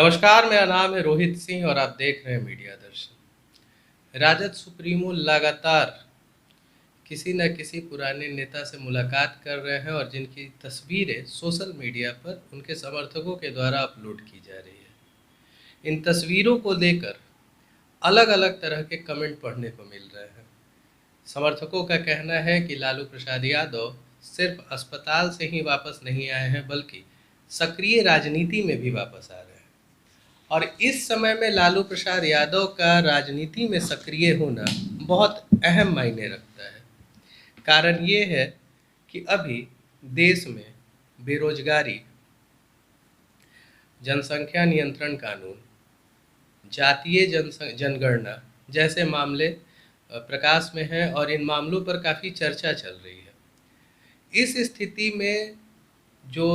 नमस्कार, मेरा नाम है रोहित सिंह और आप देख रहे हैं मीडिया दर्शन। राजद सुप्रीमो लगातार किसी न किसी पुराने नेता से मुलाकात कर रहे हैं और जिनकी तस्वीरें सोशल मीडिया पर उनके समर्थकों के द्वारा अपलोड की जा रही है। इन तस्वीरों को लेकर अलग अलग तरह के कमेंट पढ़ने को मिल रहे हैं। समर्थकों का कहना है कि लालू प्रसाद यादव सिर्फ अस्पताल से ही वापस नहीं आए हैं, बल्कि सक्रिय राजनीति में भी वापस आ रहे हैं। और इस समय में लालू प्रसाद यादव का राजनीति में सक्रिय होना बहुत अहम मायने रखता है। कारण ये है कि अभी देश में बेरोजगारी, जनसंख्या नियंत्रण कानून, जातीय जनगणना जैसे मामले प्रकाश में हैं और इन मामलों पर काफ़ी चर्चा चल रही है। इस स्थिति में जो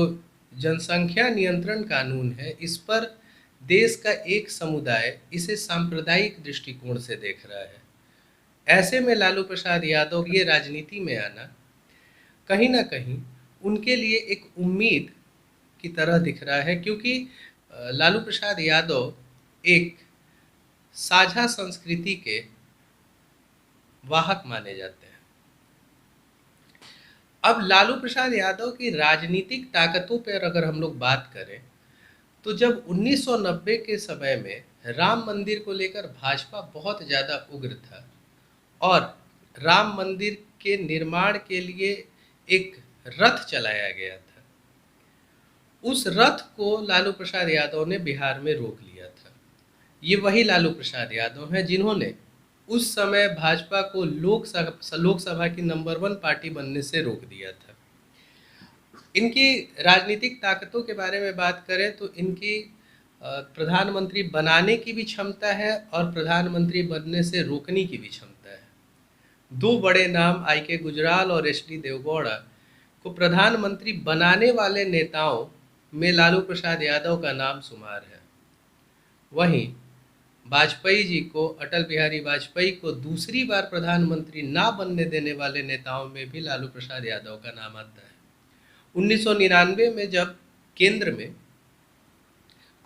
जनसंख्या नियंत्रण कानून है, इस पर देश का एक समुदाय इसे सांप्रदायिक दृष्टिकोण से देख रहा है। ऐसे में लालू प्रसाद यादव ये राजनीति में आना कहीं ना कहीं उनके लिए एक उम्मीद की तरह दिख रहा है, क्योंकि लालू प्रसाद यादव एक साझा संस्कृति के वाहक माने जाते हैं। अब लालू प्रसाद यादव की राजनीतिक ताकतों पर अगर हम लोग बात करें, तो जब 1990 के समय में राम मंदिर को लेकर भाजपा बहुत ज़्यादा उग्र था और राम मंदिर के निर्माण के लिए एक रथ चलाया गया था, उस रथ को लालू प्रसाद यादव ने बिहार में रोक लिया था। ये वही लालू प्रसाद यादव हैं जिन्होंने उस समय भाजपा को लोकसभा की नंबर 1 पार्टी बनने से रोक दिया था। इनकी राजनीतिक ताकतों के बारे में बात करें तो इनकी प्रधानमंत्री बनाने की भी क्षमता है और प्रधानमंत्री बनने से रोकने की भी क्षमता है। दो बड़े नाम आई के गुजराल और एच डी देवगौड़ा को प्रधानमंत्री बनाने वाले नेताओं में लालू प्रसाद यादव का नाम शुमार है। वहीं वाजपेयी जी को, अटल बिहारी वाजपेयी को दूसरी बार प्रधानमंत्री ना बनने देने वाले नेताओं में भी लालू प्रसाद यादव का नाम आता है। 1999 में जब केंद्र में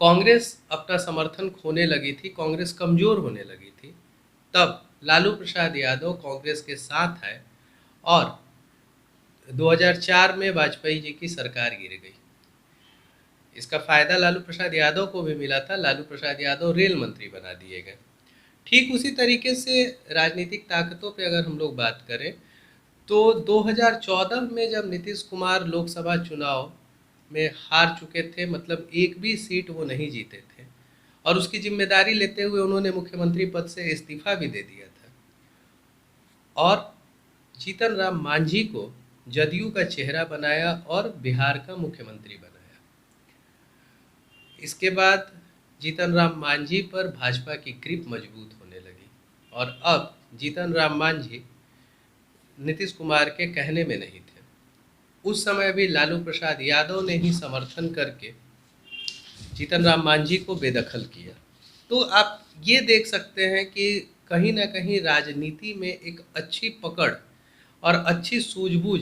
कांग्रेस अपना समर्थन खोने लगी थी, कांग्रेस कमजोर होने लगी थी, तब लालू प्रसाद यादव कांग्रेस के साथ आए और 2004 में वाजपेयी जी की सरकार गिर गई। इसका फायदा लालू प्रसाद यादव को भी मिला था। लालू प्रसाद यादव रेल मंत्री बना दिए गए। ठीक उसी तरीके से राजनीतिक ताकतों पे अगर हम लोग बात करें तो 2014 में जब नीतीश कुमार लोकसभा चुनाव में हार चुके थे, मतलब एक भी सीट वो नहीं जीते थे और उसकी जिम्मेदारी लेते हुए उन्होंने मुख्यमंत्री पद से इस्तीफा भी दे दिया था और जीतन राम मांझी को जदयू का चेहरा बनाया और बिहार का मुख्यमंत्री बनाया। इसके बाद जीतन राम मांझी पर भाजपा की ग्रिप मजबूत होने लगी और अब जीतन राम मांझी नीतीश कुमार के कहने में नहीं थे। उस समय भी लालू प्रसाद यादव ने ही समर्थन करके जीतन राम मांझी को बेदखल किया। तो आप ये देख सकते हैं कि कहीं ना कहीं राजनीति में एक अच्छी पकड़ और अच्छी सूझबूझ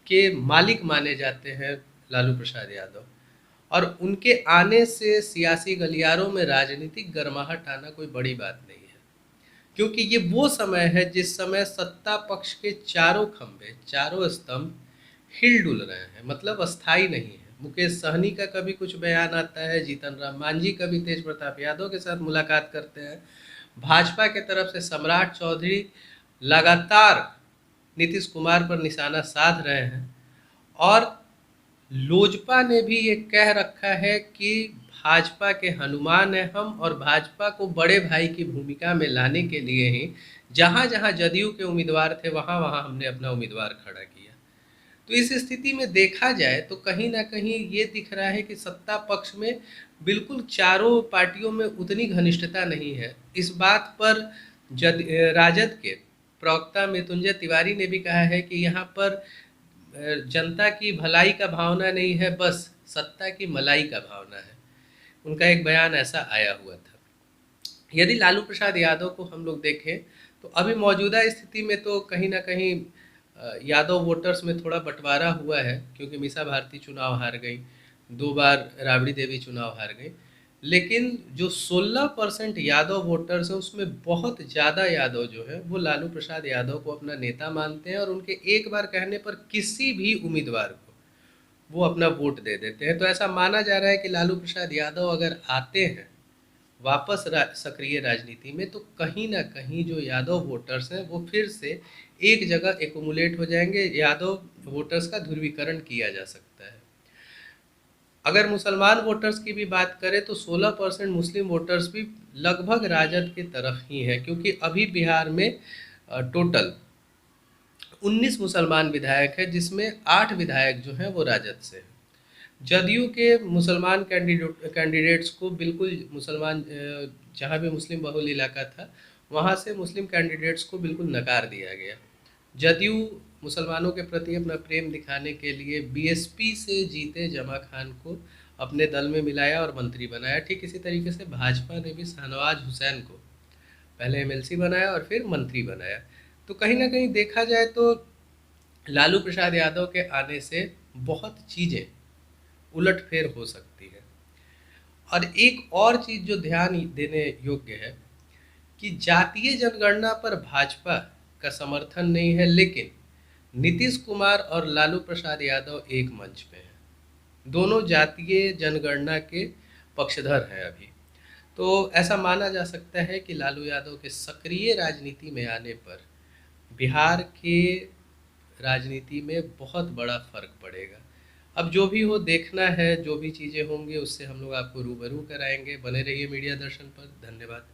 के मालिक माने जाते हैं लालू प्रसाद यादव, और उनके आने से सियासी गलियारों में राजनीतिक गर्माहट आना कोई बड़ी बात नहीं है, क्योंकि ये वो समय है जिस समय सत्ता पक्ष के चारों खंभे, चारों स्तंभ हिल डुल रहे हैं, मतलब अस्थाई नहीं है। मुकेश सहनी का कभी कुछ बयान आता है, जीतन राम मांझी कभी तेज प्रताप यादव के साथ मुलाकात करते हैं, भाजपा के तरफ से सम्राट चौधरी लगातार नीतीश कुमार पर निशाना साध रहे हैं और लोजपा ने भी ये कह रखा है कि भाजपा के हनुमान हैं हम और भाजपा को बड़े भाई की भूमिका में लाने के लिए ही जहाँ जहाँ जदयू के उम्मीदवार थे वहाँ वहाँ हमने अपना उम्मीदवार खड़ा किया। तो इस स्थिति में देखा जाए तो कहीं ना कहीं ये दिख रहा है कि सत्ता पक्ष में बिल्कुल चारों पार्टियों में उतनी घनिष्ठता नहीं है। इस बात पर राजद के प्रवक्ता मृत्युंजय तिवारी ने भी कहा है कि यहाँ पर जनता की भलाई का भावना नहीं है, बस सत्ता की मलाई का भावना है। उनका एक बयान ऐसा आया हुआ था। यदि लालू प्रसाद यादव को हम लोग देखें तो अभी मौजूदा स्थिति में तो कहीं ना कहीं यादव वोटर्स में थोड़ा बंटवारा हुआ है, क्योंकि मीसा भारती चुनाव हार गई, 2 बार राबड़ी देवी चुनाव हार गई, लेकिन जो 16% यादव वोटर्स हैं उसमें बहुत ज़्यादा यादव जो है वो लालू प्रसाद यादव को अपना नेता मानते हैं और उनके एक बार कहने पर किसी भी उम्मीदवार को वो अपना वोट दे देते हैं। तो ऐसा माना जा रहा है कि लालू प्रसाद यादव अगर आते हैं वापस सक्रिय राजनीति में, तो कहीं ना कहीं जो यादव वोटर्स हैं वो फिर से एक जगह एकुमुलेट हो जाएंगे, यादव वोटर्स का ध्रुवीकरण किया जा सकता है। अगर मुसलमान वोटर्स की भी बात करें तो 16% मुस्लिम वोटर्स भी लगभग राजद के तरफ ही हैं, क्योंकि अभी बिहार में टोटल 19 मुसलमान विधायक हैं, जिसमें 8 विधायक जो हैं वो राजद से हैं। जदयू के मुसलमान कैंडिडेट्स को बिल्कुल मुसलमान जहाँ भी मुस्लिम बहुल इलाका था वहाँ से मुस्लिम कैंडिडेट्स को बिल्कुल नकार दिया गया। जदयू मुसलमानों के प्रति अपना प्रेम दिखाने के लिए बीएसपी से जीते जमा खान को अपने दल में मिलाया और मंत्री बनाया। ठीक इसी तरीके से भाजपा ने भी शाहनवाज हुसैन को पहले एमएलसी बनाया और फिर मंत्री बनाया। तो कहीं ना कहीं देखा जाए तो लालू प्रसाद यादव के आने से बहुत चीज़ें उलटफेर हो सकती है। और एक और चीज़ जो ध्यान देने योग्य है कि जातीय जनगणना पर भाजपा का समर्थन नहीं है, लेकिन नीतीश कुमार और लालू प्रसाद यादव एक मंच पे हैं। दोनों जातीय जनगणना के पक्षधर हैं अभी। तो ऐसा माना जा सकता है कि लालू यादव के सक्रिय राजनीति में आने पर बिहार के राजनीति में बहुत बड़ा फर्क पड़ेगा। अब जो भी हो देखना है, जो भी चीज़ें होंगी उससे हम लोग आपको रूबरू कराएंगे। बने रहिए मीडिया दर्शन पर। धन्यवाद।